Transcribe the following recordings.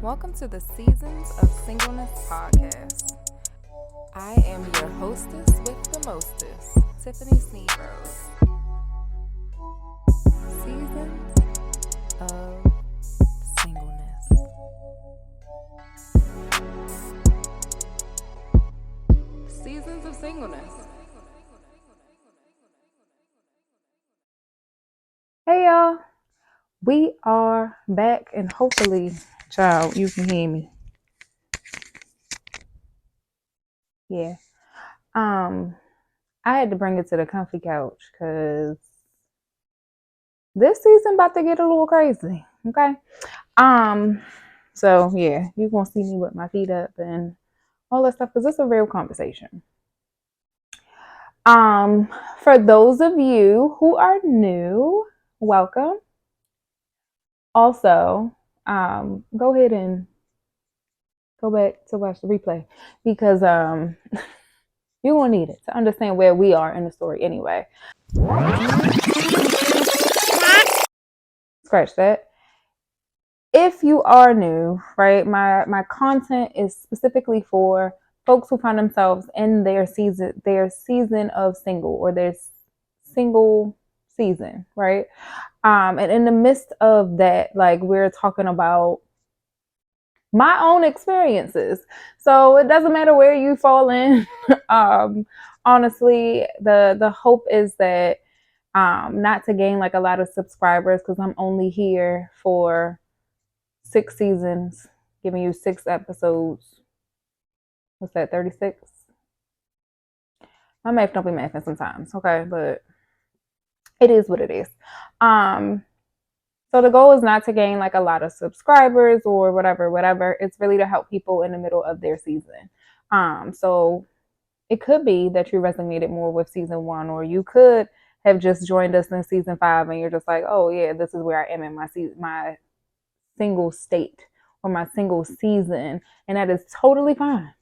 Welcome to the Seasons of Singleness podcast. I am your hostess with the mostest, Tiffany Sneebrose. Seasons of Singleness. Seasons of Singleness. Hey y'all, we are back and hopefully, child, you can hear me. Yeah. I had to bring it to the comfy couch because this season about to get a little crazy. Okay. So yeah, you're gonna see me with my feet up and all that stuff because it's a real conversation. For those of you who are new, welcome. Also, go ahead and go back to watch the replay because you're gonna need it to understand where we are in the story anyway. Scratch that. If you are new, right, my content is specifically for folks who find themselves in their season of single or their single season, right? And in the midst of that, like we're talking about my own experiences. So it doesn't matter where you fall in. Honestly, the hope is that not to gain like a lot of subscribers because I'm only here for 6 seasons, giving you 6 episodes. What's that, 36? My math don't be mathing sometimes, okay? But it is what it is. So the goal is not to gain like a lot of subscribers or whatever. It's really to help people in the middle of their season. So it could be that you resonated more with season 1, or you could have just joined us in season 5 and you're just like, oh yeah, this is where I am in my single state or my single season, and that is totally fine.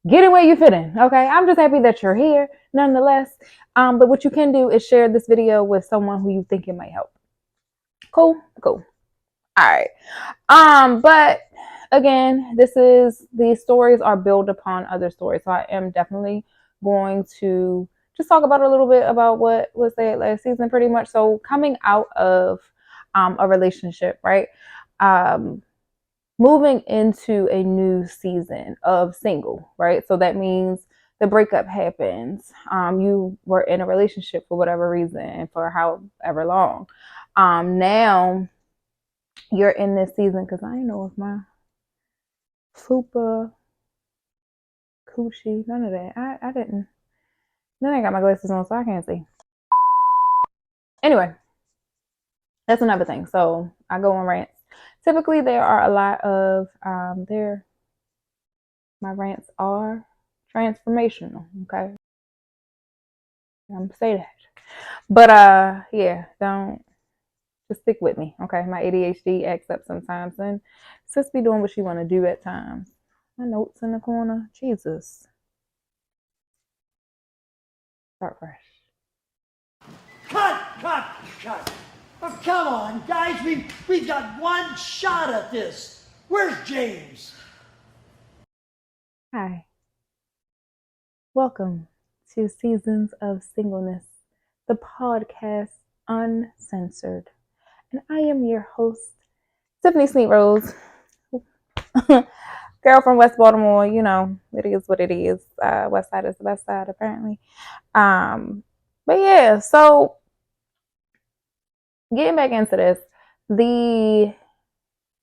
Get it where you fit in, okay? I'm just happy that you're here nonetheless. But what you can do is share this video with someone who you think it might help. Cool. All right. But again, these stories are built upon other stories. So I am definitely going to just talk about a little bit about what was said last season pretty much. So coming out of a relationship, right? Moving into a new season of single, right? So that means the breakup happens. You were in a relationship for whatever reason, for however long. Now you're in this season, because I know if my fupa, coochie, none of that. I didn't. Then I got my glasses on, so I can't see. Anyway, that's another thing. So I go on rants. Typically, there are a lot of my rants are transformational. Okay, I'm gonna say that. But yeah, don't just stick with me. Okay, my ADHD acts up sometimes, and sis be doing what she want to do at times. My notes in the corner. Jesus. Start fresh. Cut. Oh, come on, guys. We've got one shot at this. Where's James? Hi. Welcome to Seasons of Singleness, the podcast uncensored. And I am your host, Tiffany Sneebrose. Girl from West Baltimore, you know, it is what it is. West side is the best side, apparently. But yeah, so getting back into this, the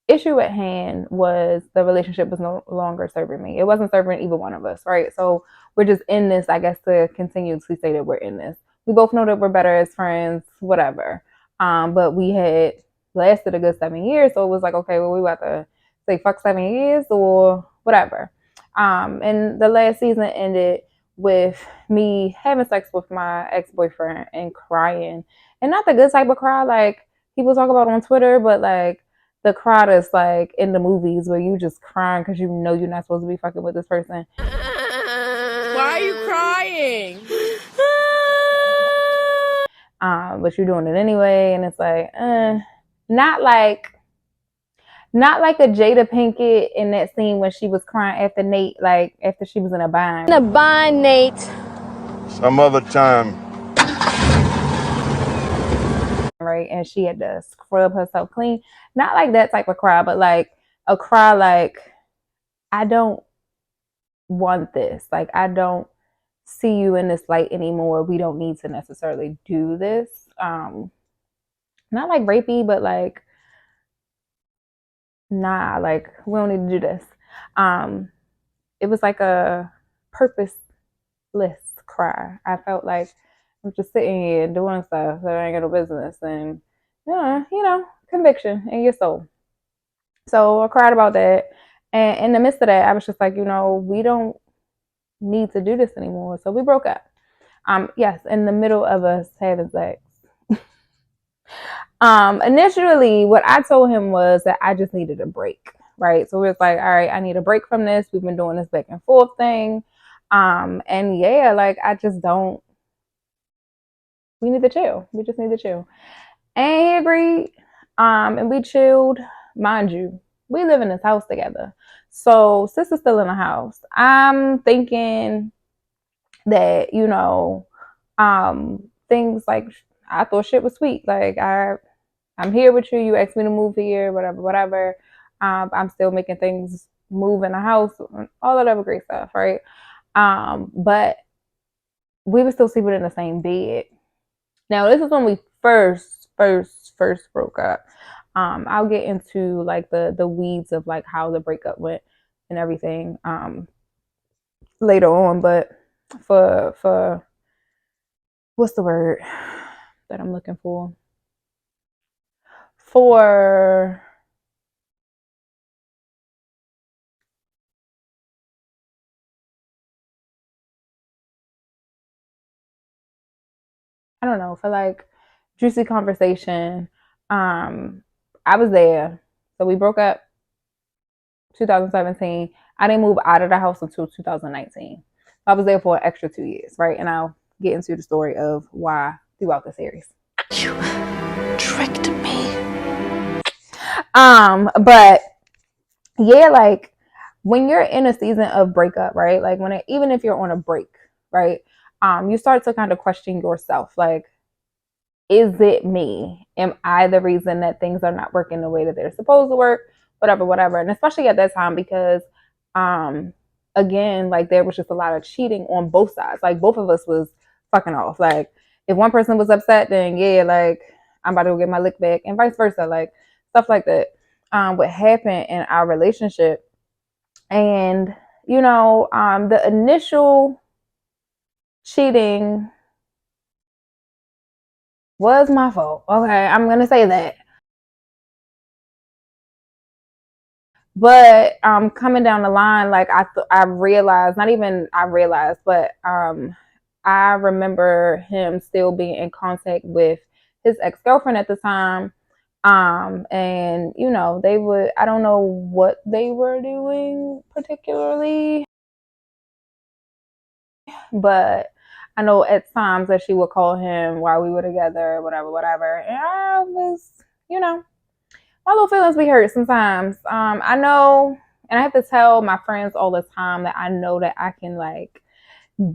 issue at hand was the relationship was no longer serving me. It wasn't serving either one of us, right? So we're just in this, I guess, to continuously say that we're in this. We both know that we're better as friends, whatever. But we had lasted a good 7 years, so it was like, okay, well, we about to say fuck 7 years or whatever. And the last season ended with me having sex with my ex-boyfriend and crying. And not the good type of cry like people talk about on Twitter, but like the cry that's like in the movies where you just crying because you know you're not supposed to be fucking with this person. Why are you crying? But you're doing it anyway, and it's like, not Not like a Jada Pinkett in that scene when she was crying after Nate, like after she was in a bind. In a bind, Nate. Some other time. Right, and she had to scrub herself clean. Not like that type of cry, but like a cry like, I don't want this. Like, I don't see you in this light anymore. We don't need to necessarily do this. Not like rapey, but like, nah, like we don't need to do this. It was like a purposeless cry. I felt like I'm just sitting here doing stuff that I ain't got no business, and yeah, conviction in your soul. So I cried about that. And in the midst of that, I was just like, we don't need to do this anymore. So we broke up. Yes, in the middle of us having sex. Initially, what I told him was that I just needed a break, right? So it was like, all right, I need a break from this. We've been doing this back and forth thing. And yeah, like I just don't, we need to chill. We just need to chill. And he agreed. And we chilled. Mind you, we live in this house together. So sis is still in the house. I'm thinking that, things like I thought shit was sweet. Like I'm here with you. You asked me to move here, whatever, whatever. I'm still making things move in the house, all of that great stuff, right? But we were still sleeping in the same bed. Now this is when we first broke up. I'll get into like the weeds of like how the breakup went and everything later on, but for what's the word that I'm looking for? For I don't know, for like juicy conversation. I was there. So we broke up 2017. I didn't move out of the house until 2019. I was there for an extra 2 years, right? And I'll get into the story of why throughout the series. You tricked me. But yeah, like when you're in a season of breakup, right? Like even if you're on a break, right? You start to kind of question yourself, like, is it me? Am I the reason that things are not working the way that they're supposed to work? Whatever, whatever. And especially at that time because again, like there was just a lot of cheating on both sides. Like both of us was fucking off. Like if one person was upset, then yeah, like I'm about to go get my lick back, and vice versa. Like stuff like that would happen in our relationship. And the initial cheating was my fault. Okay, I'm gonna say that. But coming down the line, like I realized, not even I realized, but I remember him still being in contact with his ex-girlfriend at the time. And they would, I don't know what they were doing particularly, but I know at times that she would call him while we were together, whatever, whatever. And I was, my little feelings be hurt sometimes. I know, and I have to tell my friends all the time that I know that I can like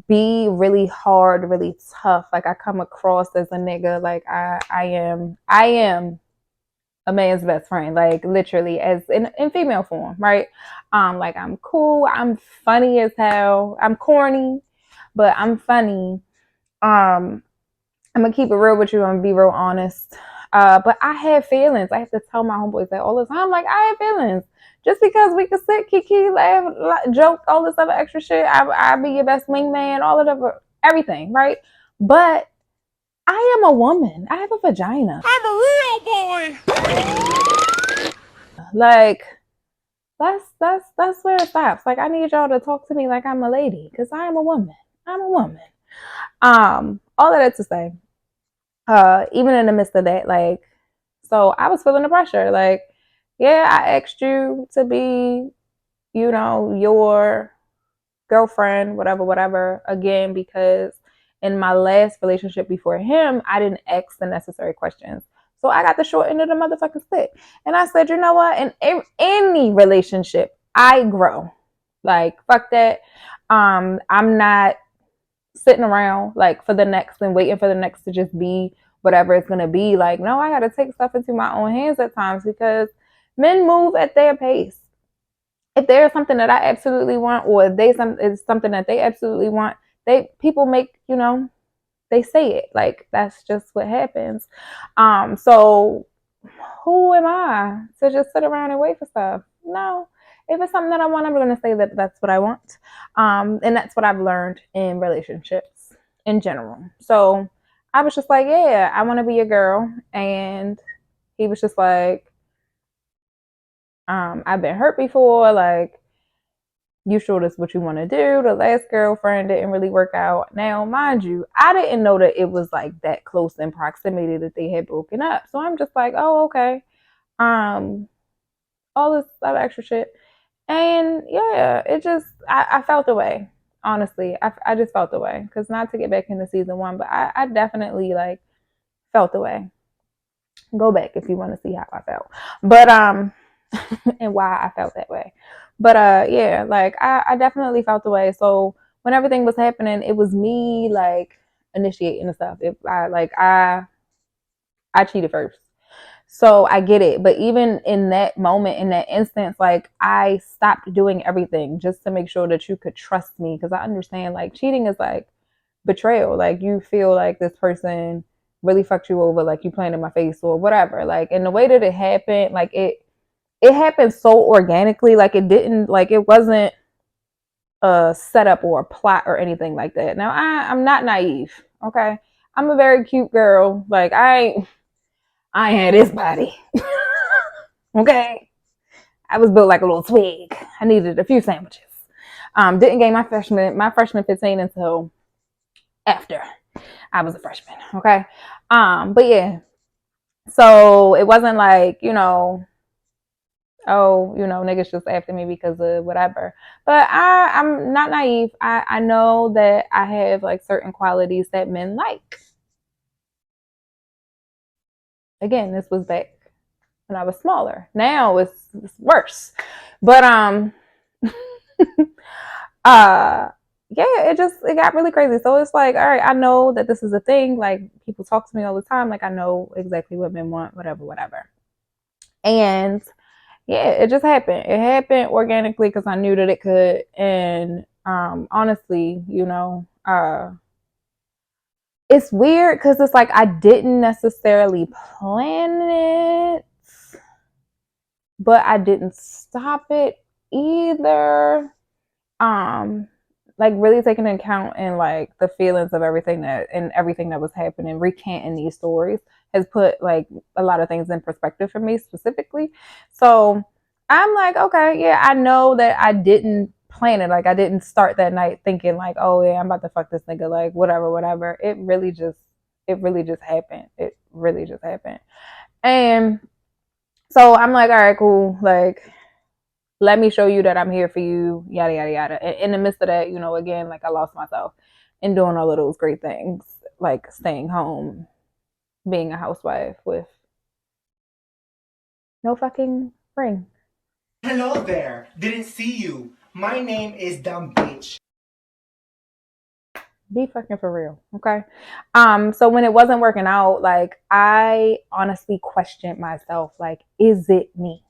be really hard, really tough. Like I come across as a nigga. Like I am a man's best friend. Like literally, as in female form, right? Like I'm cool. I'm funny as hell. I'm corny, but I'm funny. I'm gonna keep it real with you. I'm gonna be real honest. But I have feelings. I have to tell my homeboys that all the time. Like I have feelings. Just because we can sit, kiki, laugh, joke, all this other extra shit. I be your best wingman, all of that, everything, right? But I am a woman. I have a vagina. I'm a real boy. Like that's where it stops. Like I need y'all to talk to me like I'm a lady, because I am a woman. I'm a woman. All of that to say, even in the midst of that, like, so I was feeling the pressure. Like, yeah, I asked you to be, your girlfriend, whatever, whatever, again, because in my last relationship before him, I didn't ask the necessary questions. So I got the short end of the motherfucking stick. And I said, you know what? In any relationship, I grow. Like, fuck that. I'm not sitting around like for the next and waiting for the next to just be whatever it's gonna be. Like, no, I gotta take stuff into my own hands at times because men move at their pace. If there's something that I absolutely want, or if it's something that they absolutely want, people make, they say it. Like, that's just what happens. So who am I to just sit around and wait for stuff? No. If it's something that I want, I'm going to say that that's what I want. And that's what I've learned in relationships in general. So I was just like, yeah, I want to be a girl. And he was just like, I've been hurt before. Like, you showed us what you want to do. The last girlfriend didn't really work out. Now, mind you, I didn't know that it was like that close in proximity that they had broken up. So I'm just like, oh, okay. All this other extra shit. And yeah, I felt the way. Honestly, I just felt the way. Because not to get back into season one, but I definitely like felt the way. Go back if you want to see how I felt. But, and why I felt that way. But yeah, like I definitely felt the way. So when everything was happening, it was me like initiating the stuff. If I cheated first. So I get it. But even in that moment, in that instance, like I stopped doing everything just to make sure that you could trust me. Because I understand like cheating is like betrayal. Like you feel like this person really fucked you over, like you playing in my face or whatever. Like, and the way that it happened, like it happened so organically. Like it wasn't a setup or a plot or anything like that. Now I'm not naive. Okay. I'm a very cute girl. Like I had this body. Okay. I was built like a little twig. I needed a few sandwiches. Didn't gain my freshman 15 until after I was a freshman. Okay. But yeah. So it wasn't like, oh, niggas just after me because of whatever. But I'm not naive. I know that I have like certain qualities that men like. Again, this was back when I was smaller. Now it's worse. But yeah, it got really crazy. So it's like, all right, I know that this is a thing. Like people talk to me all the time. Like I know exactly what men want, whatever. And yeah, it just happened. It happened organically because I knew that it could. And honestly, it's weird because it's like I didn't necessarily plan it, but I didn't stop it either. Like really taking into account and like the feelings of everything that was happening, recanting these stories has put like a lot of things in perspective for me specifically. So I'm like, okay, yeah, I know that I didn't plan it. Like I didn't start that night thinking like, oh yeah, I'm about to fuck this nigga, like whatever. It really just happened. It really just happened. And so I'm like, all right, cool. Like let me show you that I'm here for you, yada, yada, yada. And in the midst of that, again, like I lost myself in doing all of those great things, like staying home, being a housewife with no fucking ring. Hello there. Didn't see you. My name is Dumb Bitch. Be fucking for real, okay? So when it wasn't working out, like I honestly questioned myself, like, is it me?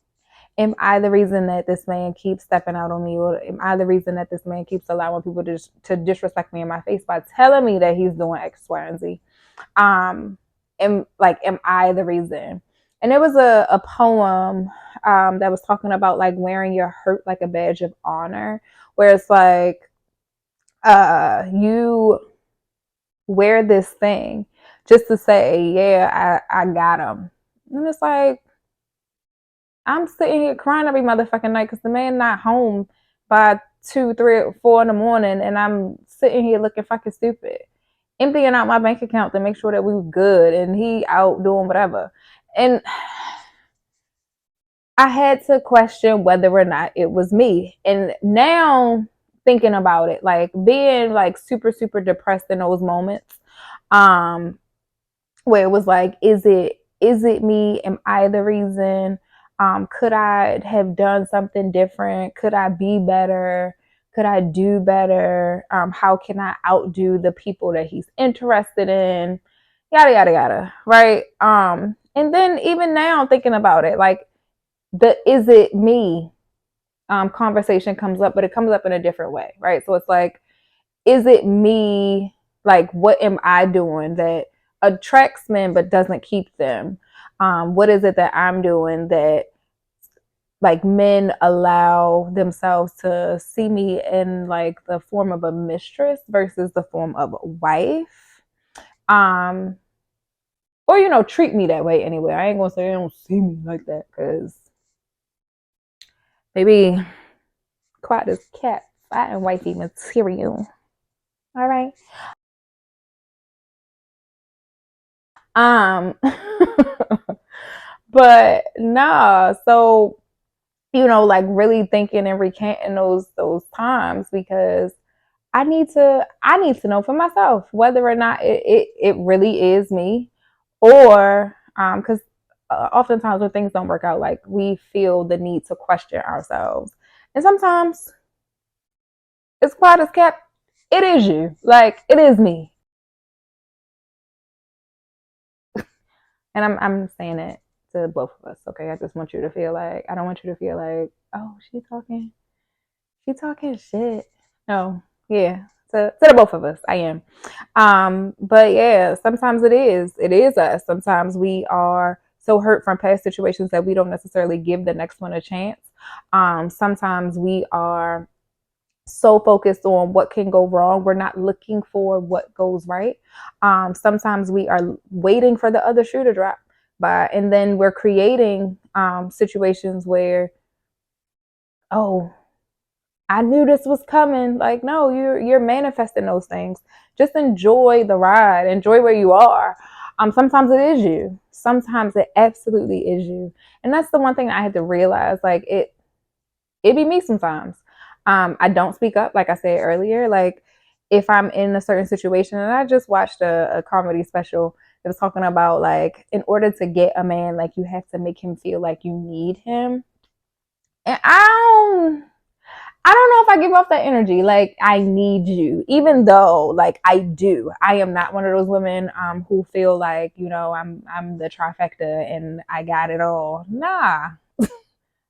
Am I the reason that this man keeps stepping out on me, or am I the reason that this man keeps allowing people to disrespect me in my face by telling me that he's doing X, Y, and Z? Am I the reason? And there was a poem that was talking about like wearing your hurt like a badge of honor, where it's like you wear this thing just to say, yeah, I got him. And it's like, I'm sitting here crying every motherfucking night because the man not home by 2, 3, 4 in the morning, and I'm sitting here looking fucking stupid, emptying out my bank account to make sure that we were good, and he out doing whatever. And I had to question whether or not it was me. And now thinking about it, like being like super, super depressed in those moments, where it was like, is it is it me? Am I the reason? Could I have done something different? Could I be better? Could I do better? How can I outdo the people that he's interested in? Yada, yada, yada. Right. And then even now thinking about it, like the is it me conversation comes up, but it comes up in a different way. Right. So it's like, is it me? Like, what am I doing that attracts men but doesn't keep them? What is it that I'm doing that like men allow themselves to see me in like the form of a mistress versus the form of a wife? Um, or treat me that way anyway. I ain't gonna say they don't see me like that because maybe quiet as cat, fat and wifey material. All right. Um, but nah, so like really thinking and recanting those times because I need to know for myself whether or not it really is me or because oftentimes when things don't work out, like we feel the need to question ourselves. And sometimes it's quiet as kept, it is you. Like it is me. And I'm saying it to both of us, okay? I just want you to feel like I don't want you to feel like, oh, she talking shit. No, yeah. To the both of us, I am. But yeah, sometimes it is us. Sometimes we are so hurt from past situations that we don't necessarily give the next one a chance. Sometimes we are so focused on what can go wrong, we're not looking for what goes right. Sometimes we are waiting for the other shoe to drop, and then we're creating situations where, oh, I knew this was coming. Like, no, you're manifesting those things. Just enjoy the ride. Enjoy where you are. Sometimes it is you. Sometimes it absolutely is you. And that's the one thing I had to realize. Like it be me sometimes. I don't speak up, like I said earlier. Like if I'm in a certain situation, and I just watched a comedy special that was talking about like in order to get a man, like you have to make him feel like you need him. And I don't know if I give off that energy. Like I need you, even though like I do. I am not one of those women who feel like I'm the trifecta and I got it all. Nah,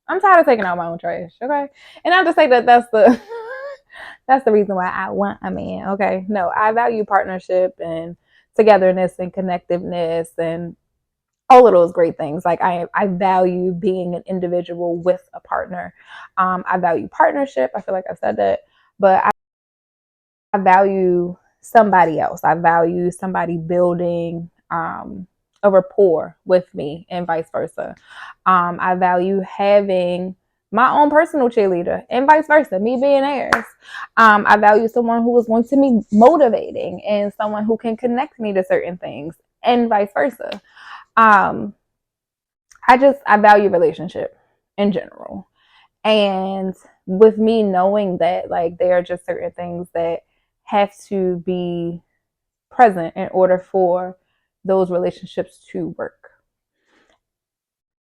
I'm tired of taking out my own trash. Okay, and not to say that that's the that's the reason why I want a man. Okay, no, I value partnership and togetherness and connectiveness and all of those great things. Like I value being an individual with a partner. I value partnership. I feel like I said that, but I value somebody else. I value somebody building a rapport with me and vice versa. I value having my own personal cheerleader and vice versa, me being theirs. I value someone who is going to be motivating and someone who can connect me to certain things and vice versa. Um, I value relationship in general. And with me knowing that like there are just certain things that have to be present in order for those relationships to work.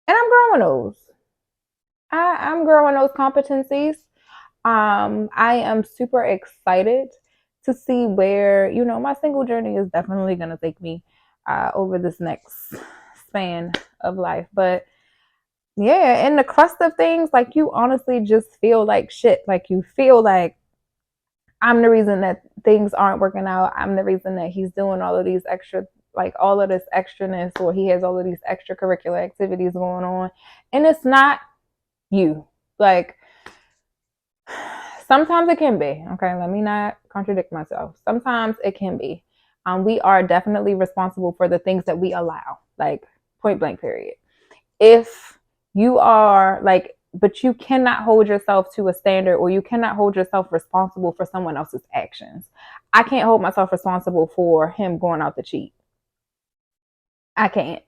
And I'm growing those. I'm growing those competencies. I am super excited to see where, my single journey is definitely going to take me over this next span of life. But yeah, in the crust of things, like you honestly just feel like shit. Like you feel like I'm the reason that things aren't working out. I'm the reason that he's doing all of these extra, like all of this extraness, or he has all of these extracurricular activities going on. And it's not you. Like sometimes it can be. Okay, let me not contradict myself. Sometimes it can be. We are definitely responsible for the things that we allow, like point blank, period. If you are like, but you cannot hold yourself to a standard or you cannot hold yourself responsible for someone else's actions. I can't hold myself responsible for him going out to cheat. I can't.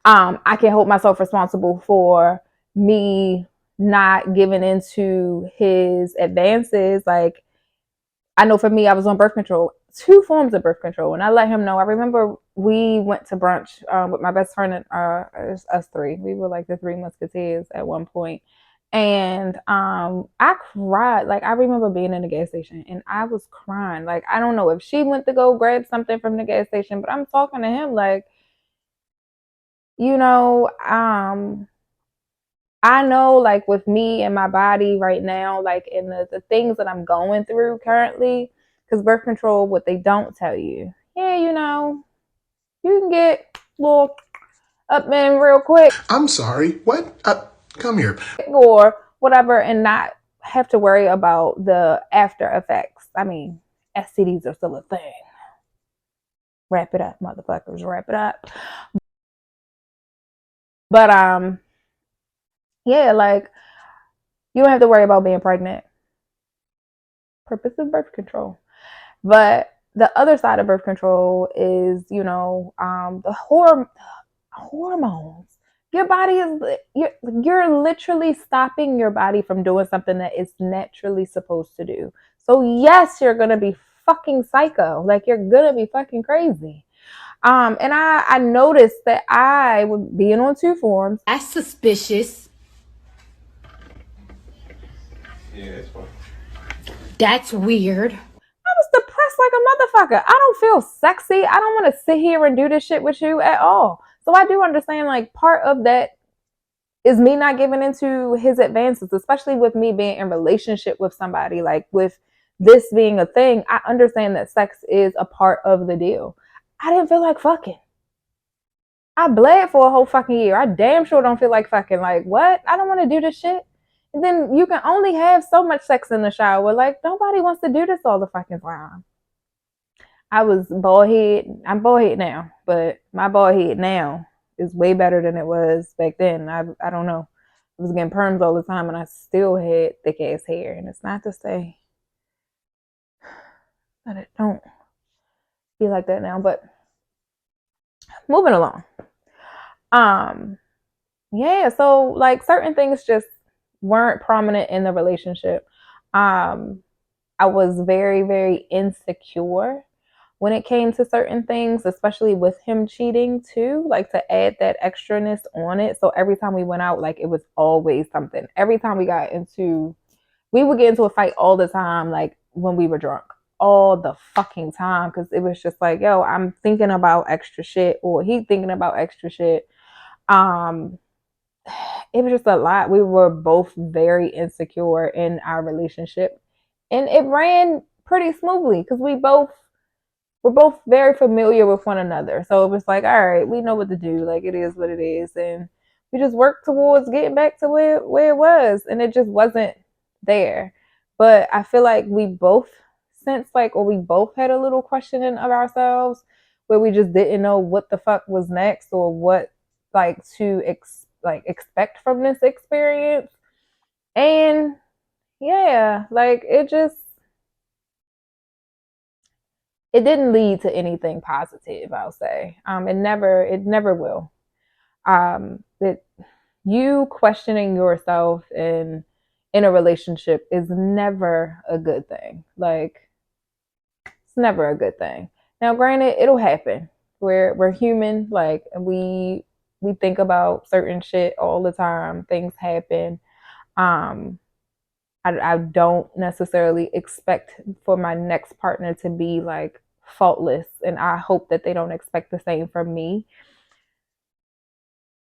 I can hold myself responsible for me not giving into his advances. Like I know for me, I was on birth control, 2 forms of birth control. And I let him know, I remember we went to brunch with my best friend and us three. We were like the three musketeers at one point. And I cried. Like, I remember being in the gas station and I was crying. Like, I don't know if she went to go grab something from the gas station, but I'm talking to him like, you know, I know, like, with me and my body right now, like, in the things that I'm going through currently, because birth control, what they don't tell you, yeah, you know, you can get a little up in real quick. I'm sorry, what? Come here. Or whatever, and not have to worry about the after effects. I mean, STDs are still a thing. Wrap it up, motherfuckers, wrap it up. But yeah, like, you don't have to worry about being pregnant. Purpose of birth control. But the other side of birth control is, you know, the hormones. Your body is, you're literally stopping your body from doing something that it's naturally supposed to do. So yes, you're gonna be fucking psycho. Like, you're gonna be fucking crazy. And I noticed that I was being on two forms. That's suspicious. Yeah, it's fine. That's weird. I was depressed like a motherfucker. I don't feel sexy. I don't want to sit here and do this shit with you at all. So I do understand, like, part of that is me not giving into his advances, especially with me being in relationship with somebody, like, with this being a thing. I understand that sex is a part of the deal. I didn't feel like fucking. I bled for a whole fucking year. I damn sure don't feel like fucking. Like, what? I don't want to do this shit. And then you can only have so much sex in the shower. Like, nobody wants to do this all the fucking time. I was bald head. I'm bald head now, but my bald head now is way better than it was back then. I don't know. I was getting perms all the time and I still had thick ass hair. And it's not to say that it don't be like that now, but moving along. Yeah, so, like, certain things just weren't prominent in the relationship. I was very, very insecure when it came to certain things, especially with him cheating too, like, to add that extraness on it. So every time we went out, like, it was always something. Every time we would get into a fight all the time, like, when we were drunk, all the fucking time. Cause it was just like, yo, I'm thinking about extra shit, or he thinking about extra shit. It was just a lot. We were both very insecure in our relationship, and it ran pretty smoothly because we're both very familiar with one another. So it was like, all right, we know what to do. Like, it is what it is, and we just worked towards getting back to where it was, and it just wasn't there. But I feel like we both we both had a little questioning of ourselves, where we just didn't know what the fuck was next, or what, like, to expect from this experience. And yeah, like, it didn't lead to anything positive, I'll say. It never will. That you questioning yourself in a relationship is never a good thing. Like, it's never a good thing. Now, granted, it'll happen. We're human. Like, we think about certain shit all the time. Things happen. I don't necessarily expect for my next partner to be, like, faultless, and I hope that they don't expect the same from me.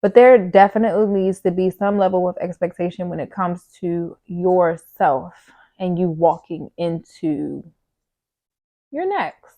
But there definitely needs to be some level of expectation when it comes to yourself and you walking into your next.